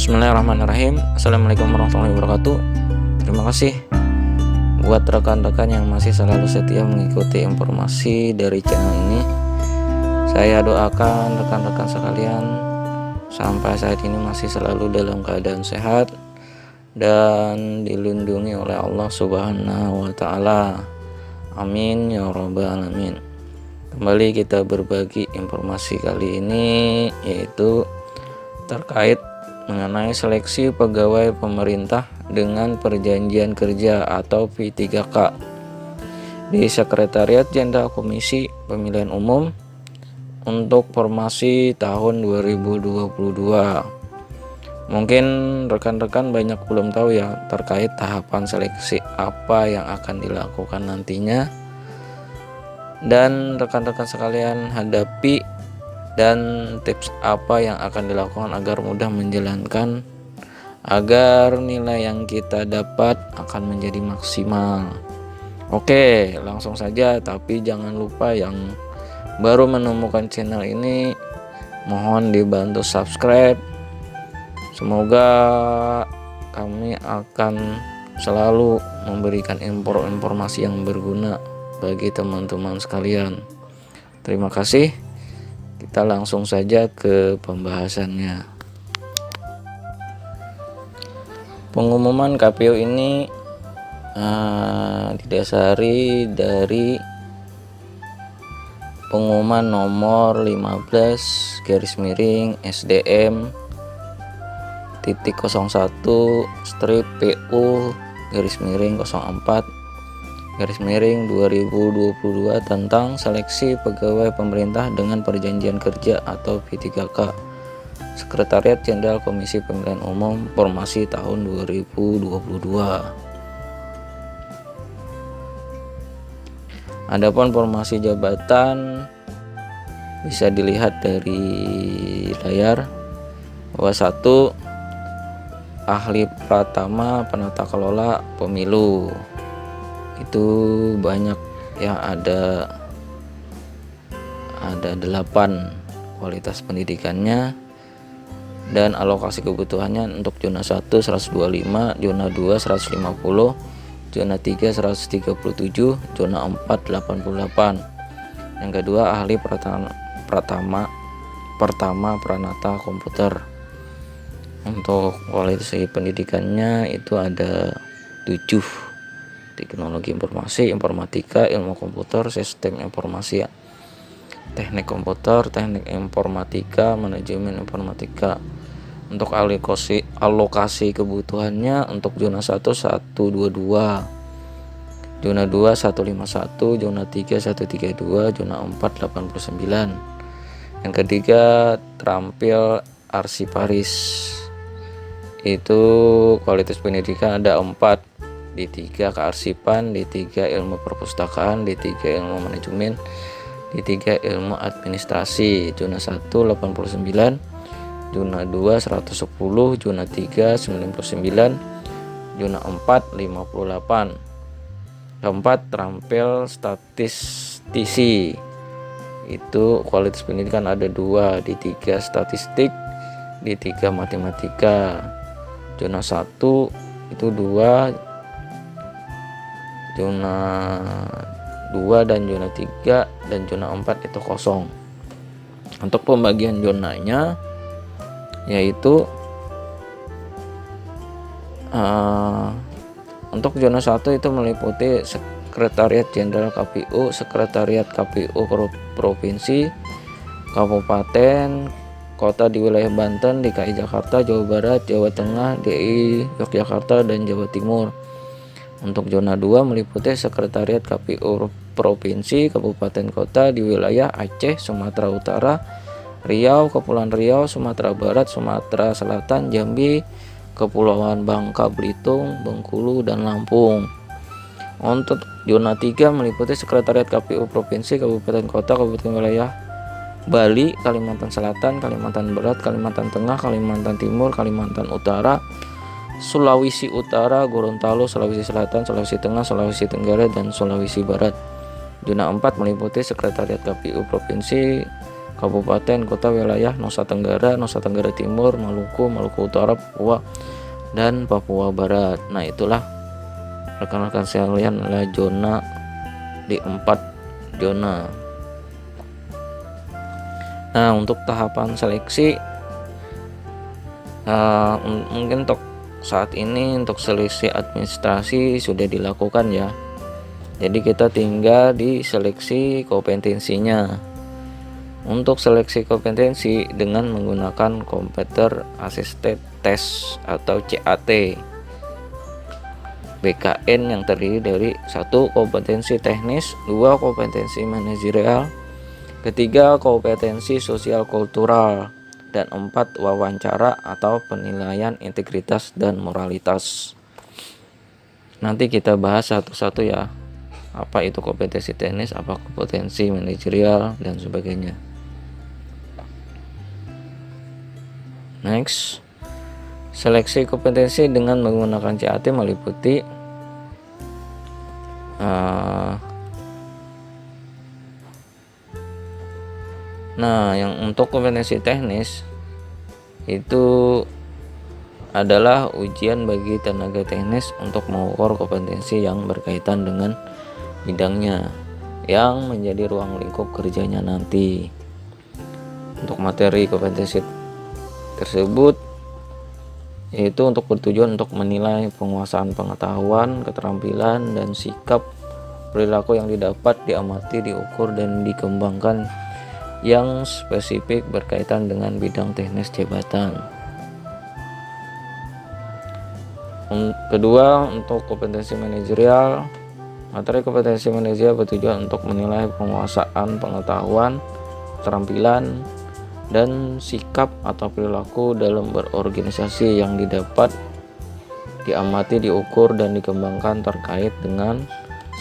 Bismillahirrahmanirrahim. Assalamualaikum warahmatullahi wabarakatuh. Terima kasih buat rekan-rekan yang masih selalu setia mengikuti informasi dari channel ini. Saya doakan rekan-rekan sekalian sampai saat ini masih selalu dalam keadaan sehat dan dilindungi oleh Allah Subhanahu wa taala. Amin ya rabbal alamin. Kembali kita berbagi informasi kali ini, yaitu terkait mengenai seleksi pegawai pemerintah dengan perjanjian kerja atau P3K di Sekretariat Jenderal Komisi Pemilihan Umum untuk formasi tahun 2022. Mungkin rekan-rekan banyak belum tahu ya terkait tahapan seleksi apa yang akan dilakukan nantinya, dan rekan-rekan sekalian hadapi dan tips apa yang akan dilakukan agar mudah menjalankan, agar nilai yang kita dapat akan menjadi maksimal. Oke, langsung saja, tapi jangan lupa yang baru menemukan channel ini mohon dibantu subscribe. Semoga kami akan selalu memberikan informasi yang berguna bagi teman-teman sekalian. Terima kasih. Kita langsung saja ke pembahasannya. Pengumuman KPU ini didasari dari pengumuman nomor 15 SDM titik 01 strip PU garis miring 04 garis miring 2022 tentang seleksi pegawai pemerintah dengan perjanjian kerja atau P3K Sekretariat Jenderal Komisi Pemilihan Umum formasi tahun 2022. Adapun formasi jabatan bisa dilihat dari layar. Bahwa 1, ahli pratama penata kelola pemilu. Itu banyak ya, ada 8 kualitas pendidikannya dan alokasi kebutuhannya. Untuk zona 1 125, zona 2 150, zona 3 137, zona 4 88. Yang kedua, ahli pertama pranata komputer. Untuk kualitas pendidikannya itu ada 7: teknologi informasi, informatika, ilmu komputer, sistem informasi, teknik komputer, teknik informatika, manajemen informatika. Untuk alokasi kebutuhannya, untuk zona 1 122, zona 2 151, zona 3 132, zona 4 89. Yang ketiga, terampil arsiparis. Itu kualitas pendidikan ada 4: D3 kearsipan, D3 ilmu perpustakaan, D3 ilmu manajemen, D3 ilmu administrasi. Zona 1 89, zona 2 110, zona 3 99, zona 4 58. Keempat, terampil statistisi. Itu kualitas pendidikan ada 2: D3 statistik, D3 matematika. Zona 1 itu 2, zona 2 dan zona 3, dan zona 4 itu kosong. Untuk pembagian zonanya yaitu untuk zona 1 itu meliputi Sekretariat Jenderal KPU, Sekretariat KPU Provinsi, Kabupaten, Kota di wilayah Banten, DKI Jakarta, Jawa Barat, Jawa Tengah, DI Yogyakarta, dan Jawa Timur. Untuk zona 2 meliputi Sekretariat KPU Provinsi, Kabupaten, Kota di wilayah Aceh, Sumatera Utara, Riau, Kepulauan Riau, Sumatera Barat, Sumatera Selatan, Jambi, Kepulauan Bangka Belitung, Bengkulu, dan Lampung. Untuk zona 3 meliputi Sekretariat KPU Provinsi, Kabupaten, Kota, Kabupaten, wilayah Bali, Kalimantan Selatan, Kalimantan Barat, Kalimantan Tengah, Kalimantan Timur, Kalimantan Utara, Sulawesi Utara, Gorontalo, Sulawesi Selatan, Sulawesi Tengah, Sulawesi Tenggara, dan Sulawesi Barat. Zona 4 meliputi Sekretariat KPU Provinsi, kabupaten, kota, wilayah Nusa Tenggara Timur, Maluku Utara, Papua, dan Papua Barat. Nah, itulah rekan-rekan sekalian adalah zona di 4 zona. Nah, untuk tahapan seleksi mungkin untuk saat ini untuk seleksi administrasi sudah dilakukan ya. Jadi kita tinggal di seleksi kompetensinya. Untuk seleksi kompetensi dengan menggunakan Computer Assisted Test atau CAT BKN yang terdiri dari 1. Kompetensi teknis, 2. Kompetensi manajerial, 3. Kompetensi sosial kultural, dan 4. Wawancara atau penilaian integritas dan moralitas. Nanti kita bahas satu-satu ya. Apa itu kompetensi teknis, apa kompetensi manajerial, dan sebagainya. Next, seleksi kompetensi dengan menggunakan CAT meliputi yang untuk kompetensi teknis itu adalah ujian bagi tenaga teknis untuk mengukur kompetensi yang berkaitan dengan bidangnya yang menjadi ruang lingkup kerjanya nanti. Untuk materi kompetensi tersebut yaitu untuk bertujuan untuk menilai penguasaan pengetahuan, keterampilan, dan sikap perilaku yang didapat, diamati, diukur, dan dikembangkan yang spesifik berkaitan dengan bidang teknis jabatan. Kedua, untuk kompetensi manajerial, materi kompetensi manajerial bertujuan untuk menilai penguasaan pengetahuan, keterampilan, dan sikap atau perilaku dalam berorganisasi yang didapat, diamati, diukur, dan dikembangkan terkait dengan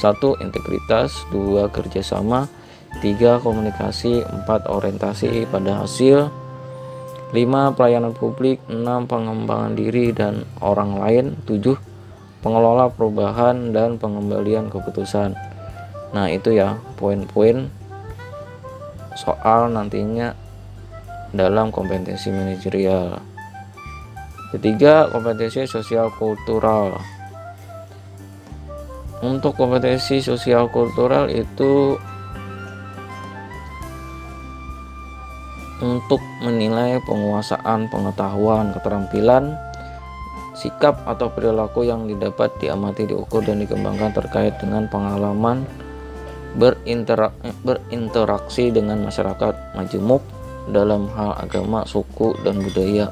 1. Integritas, 2. Kerjasama, 3. Komunikasi, 4. Orientasi pada hasil, 5. Pelayanan publik, 6. Pengembangan diri dan orang lain, 7. Pengelola perubahan dan pengembalian keputusan. Nah, itu ya poin-poin soal nantinya dalam kompetensi manajerial. Ketiga, kompetensi sosial kultural. Untuk kompetensi sosial kultural itu untuk menilai penguasaan pengetahuan, keterampilan, sikap atau perilaku yang didapat, diamati, diukur, dan dikembangkan terkait dengan pengalaman berinteraksi dengan masyarakat majemuk dalam hal agama, suku, dan budaya,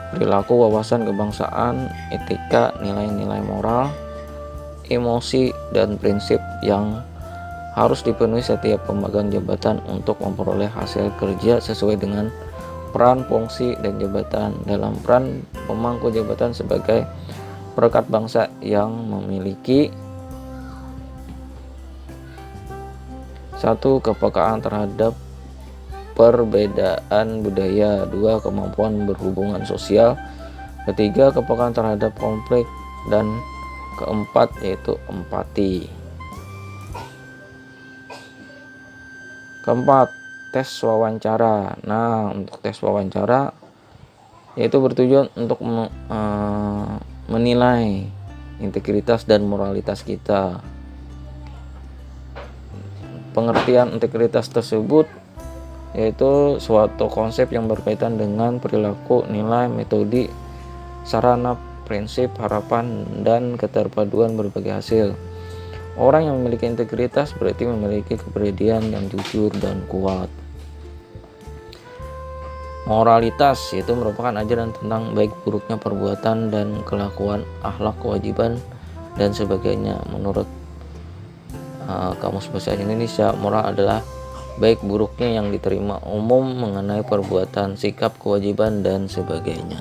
perilaku, wawasan kebangsaan, etika, nilai-nilai moral, emosi, dan prinsip yang harus dipenuhi setiap pemegang jabatan untuk memperoleh hasil kerja sesuai dengan peran, fungsi, dan jabatan. Dalam peran pemangku jabatan sebagai perekat bangsa yang memiliki 1. Kepekaan terhadap perbedaan budaya, 2. Kemampuan berhubungan sosial, 3. Kepekaan terhadap konflik, dan keempat yaitu empati. Keempat, tes wawancara. Nah, untuk tes wawancara yaitu bertujuan untuk menilai integritas dan moralitas kita. Pengertian integritas tersebut yaitu suatu konsep yang berkaitan dengan perilaku, nilai, metode, sarana, prinsip, harapan, dan keterpaduan berbagai hasil. Orang yang memiliki integritas berarti memiliki kepribadian yang jujur dan kuat. Moralitas yaitu merupakan ajaran tentang baik buruknya perbuatan dan kelakuan, akhlak, kewajiban, dan sebagainya. Menurut Kamus Bahasa Indonesia, moral adalah baik buruknya yang diterima umum mengenai perbuatan, sikap, kewajiban, dan sebagainya.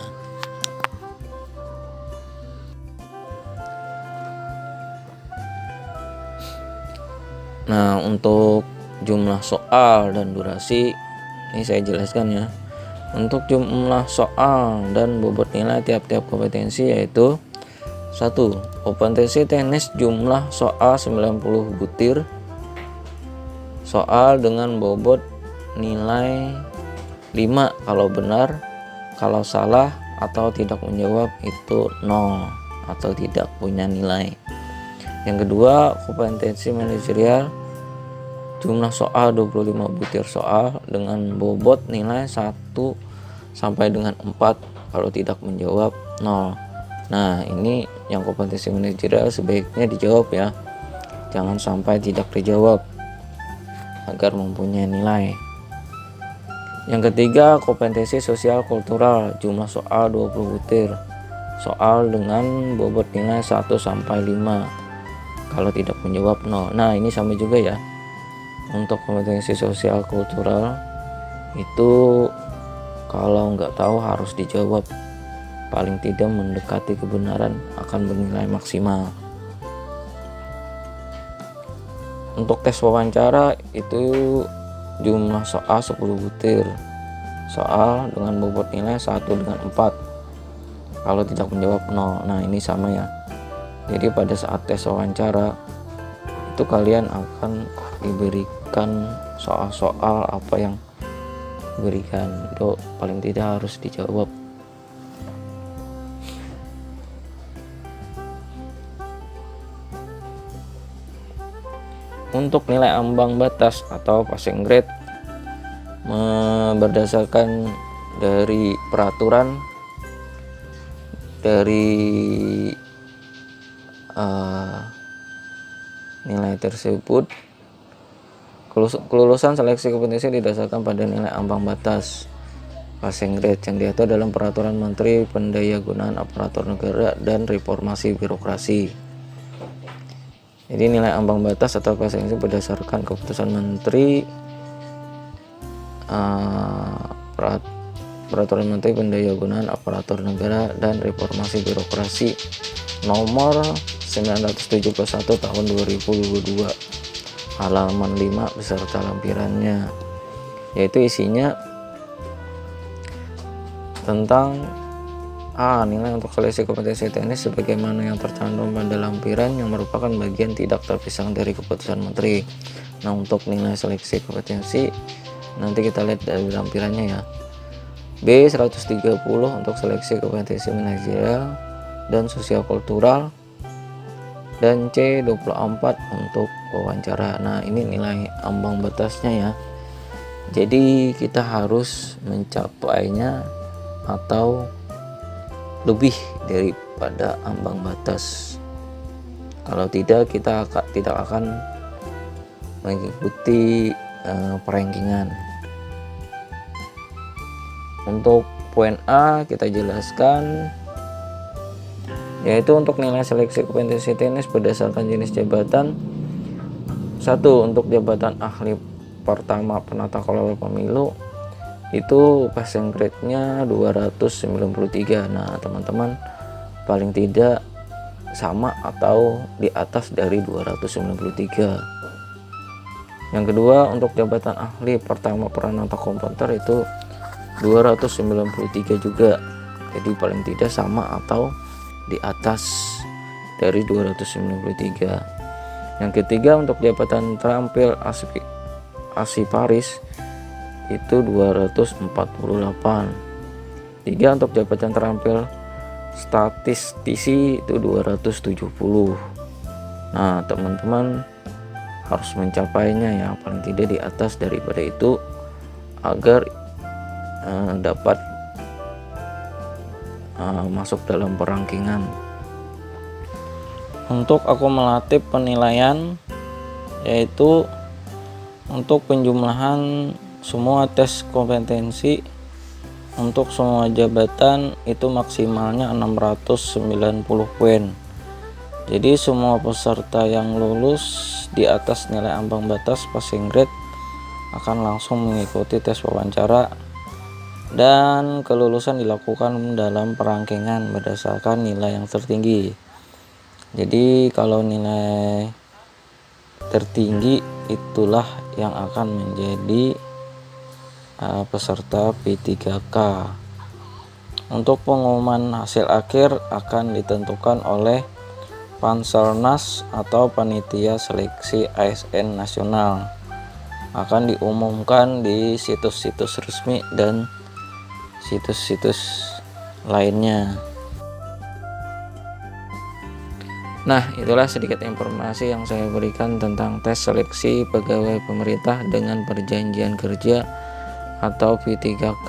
Nah, untuk jumlah soal dan durasi ini saya jelaskan ya. Untuk jumlah soal dan bobot nilai tiap-tiap kompetensi yaitu 1. Kompetensi teknis jumlah soal 90 butir soal dengan bobot nilai 5 kalau benar, kalau salah atau tidak menjawab itu 0 atau tidak punya nilai. Yang kedua, kompetensi manajerial, jumlah soal 25 butir soal dengan bobot nilai 1 sampai dengan 4, kalau tidak menjawab 0. Nah, ini yang kompetensi manajerial sebaiknya dijawab ya, jangan sampai tidak dijawab agar mempunyai nilai. Yang ketiga, kompetensi sosial kultural, jumlah soal 20 butir soal dengan bobot nilai 1 sampai 5, kalau tidak menjawab 0. Nah, ini sama juga ya. Untuk kompetensi sosial kultural itu kalau nggak tahu harus dijawab, paling tidak mendekati kebenaran akan bernilai maksimal. Untuk tes wawancara itu jumlah soal 10 butir soal dengan bobot nilai 1 dengan 4, kalau tidak menjawab 0. Nah, ini sama ya. Jadi pada saat tes wawancara itu kalian akan diberikan soal-soal apa yang diberikan, itu paling tidak harus dijawab. Untuk nilai ambang batas atau passing grade berdasarkan dari peraturan dari nilai tersebut, kelulusan seleksi kompetensi didasarkan pada nilai ambang batas passing grade yang diatur dalam peraturan Menteri Pendayagunaan Aparatur Negara dan Reformasi Birokrasi. Jadi nilai ambang batas atau passing grade berdasarkan keputusan Menteri Peraturan Menteri Pendayagunaan Aparatur Negara dan Reformasi Birokrasi nomor 971 tahun 2022, halaman 5 beserta lampirannya, yaitu isinya tentang nilai untuk seleksi kompetensi teknis sebagaimana yang tercantum pada lampiran yang merupakan bagian tidak terpisah dari keputusan Menteri. Nah, untuk nilai seleksi kompetensi nanti kita lihat dari lampirannya ya. B 130 untuk seleksi kompetensi manajerial dan sosial kultural, dan C 24 untuk wawancara. Nah, ini nilai ambang batasnya ya. Jadi kita harus mencapainya atau lebih daripada ambang batas. Kalau tidak, kita tidak akan mengikuti perankingan. Untuk poin A kita jelaskan, yaitu untuk nilai seleksi kompetensi teknis berdasarkan jenis jabatan. 1. Untuk jabatan ahli pertama penata kelola pemilu itu passing grade-nya 293. Nah, teman-teman paling tidak sama atau di atas dari 293. Yang kedua, untuk jabatan ahli pertama penata komputer itu 293 juga. Jadi paling tidak sama atau di atas dari 293. Yang ketiga, untuk jabatan terampil asiparis itu 248. 3. Untuk jabatan terampil statistisi itu 270. Nah, teman-teman harus mencapainya ya, paling tidak di atas daripada itu agar dapat masuk dalam perankingan. Untuk akumulatif penilaian, yaitu untuk penjumlahan semua tes kompetensi untuk semua jabatan itu maksimalnya 690 poin. Jadi semua peserta yang lulus di atas nilai ambang batas passing grade akan langsung mengikuti tes wawancara, dan kelulusan dilakukan dalam perankingan berdasarkan nilai yang tertinggi. Jadi kalau nilai tertinggi itulah yang akan menjadi peserta P3K. Untuk pengumuman hasil akhir akan ditentukan oleh Panselnas atau Panitia Seleksi ASN Nasional. akan diumumkan di situs-situs resmi dan situs-situs lainnya. Nah, itulah sedikit informasi yang saya berikan tentang tes seleksi pegawai pemerintah dengan perjanjian kerja atau P3K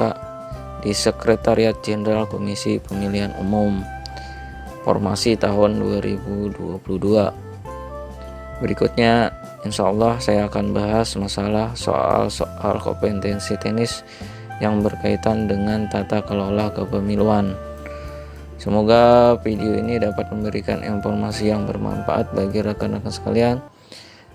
di Sekretariat Jenderal Komisi Pemilihan Umum Formasi tahun 2022. Berikutnya, insya Allah saya akan bahas masalah soal kompetensi teknis yang berkaitan dengan tata kelola kepemiluan. Semoga video ini dapat memberikan informasi yang bermanfaat bagi rekan-rekan sekalian.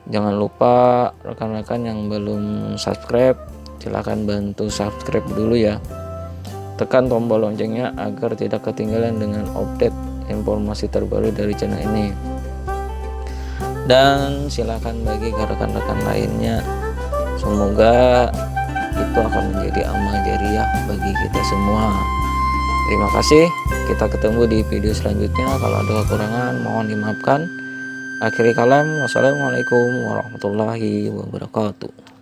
Jangan lupa rekan-rekan yang belum subscribe, silahkan bantu subscribe dulu ya. Tekan tombol loncengnya agar tidak ketinggalan dengan update informasi terbaru dari channel ini. Dan silakan bagi ke rekan-rekan lainnya. Semoga itu akan menjadi amal jariah bagi kita semua. Terima kasih. Kita ketemu di video selanjutnya. Kalau ada kekurangan mohon dimaafkan. Akhiri kalam, wassalamualaikum warahmatullahi wabarakatuh.